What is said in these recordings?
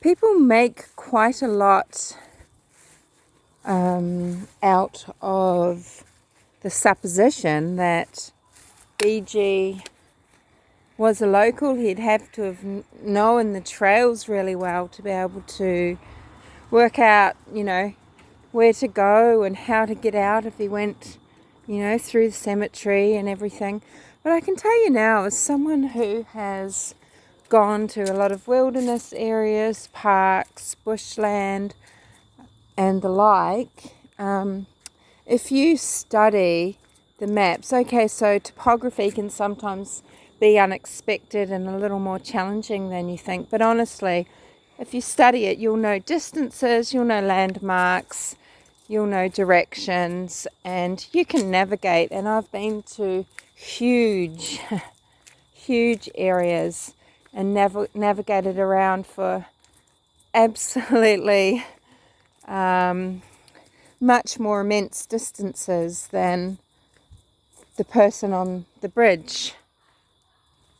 People make quite a lot out of the supposition that BG was a local. He'd have to have known the trails really well to be able to work out, where to go and how to get out if he went, through the cemetery and everything. But I can tell you now, as someone who has gone to a lot of wilderness areas, parks, bushland, and the like, if you study the maps, okay, so topography can sometimes be unexpected and a little more challenging than you think, but honestly, if you study it, you'll know distances, you'll know landmarks, you'll know directions, and you can navigate. And I've been to huge areas and navigated around for absolutely much more immense distances than the person on the bridge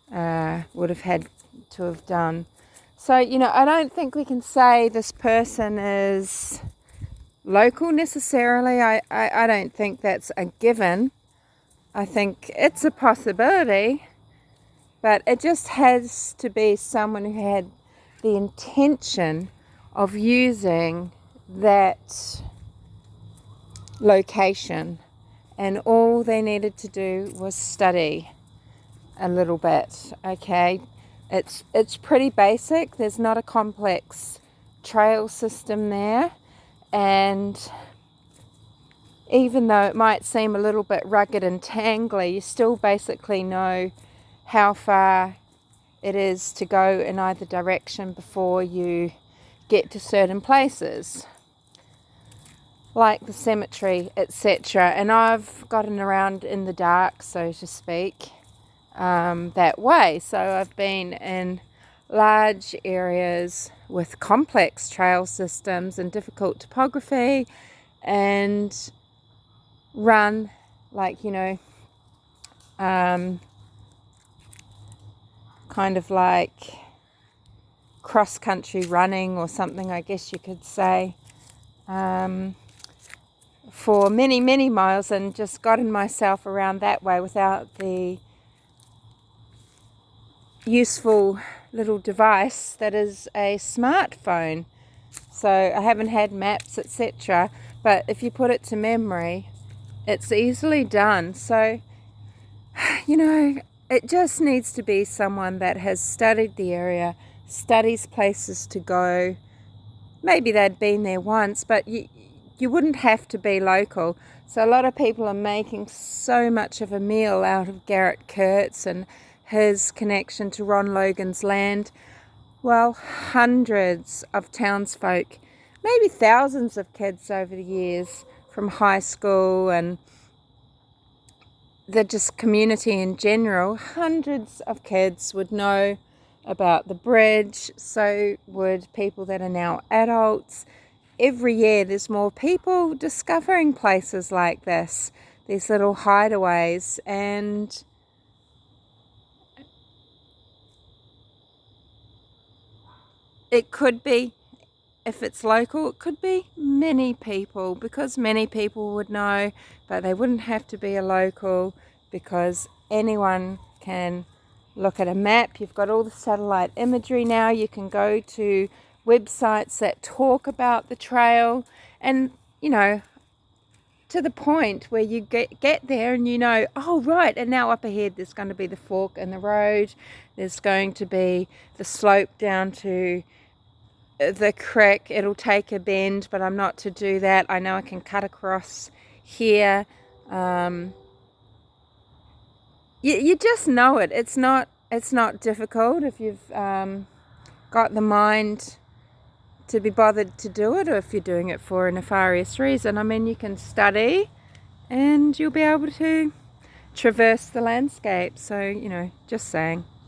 would have had to have done. So, I don't think we can say this person is local necessarily. I don't think that's a given. I think it's a possibility, but it just has to be someone who had the intention of using that location, and all they needed to do was study a little bit. Okay, it's pretty basic. There's not a complex trail system there, and even though it might seem a little bit rugged and tangly, you still basically know how far it is to go in either direction before you get to certain places, like the cemetery, etc. And I've gotten around in the dark, so to speak, that way. So I've been in large areas with complex trail systems and difficult topography, and run like, kind of like cross-country running or something, I guess you could say, for many, many miles, and just gotten myself around that way without the useful little device that is a smartphone. So I haven't had maps, etc., but if you put it to memory, it's easily done. So, it just needs to be someone that has studied the area, studies places to go. Maybe they'd been there once, but you wouldn't have to be local. So a lot of people are making so much of a meal out of Garrett Kurtz and his connection to Ron Logan's land. Well, hundreds of townsfolk, maybe thousands of kids over the years from high school and the just community in general, hundreds of kids would know about the bridge. So would people that are now adults. Every year there's more people discovering places like this, these little hideaways, and it could be, if it's local, it could be many people, because many people would know, but they wouldn't have to be a local, because anyone can look at a map. You've got all the satellite imagery now. You can go to websites that talk about the trail, and to the point where you get there and oh right, and now up ahead there's going to be the fork in the road, there's going to be the slope down to the creek, it'll take a bend, but I'm not to do that. I know I can cut across here. You just know it. It's not difficult if you've got the mind to be bothered to do it, or if you're doing it for a nefarious reason. I mean, you can study and you'll be able to traverse the landscape. So, just saying.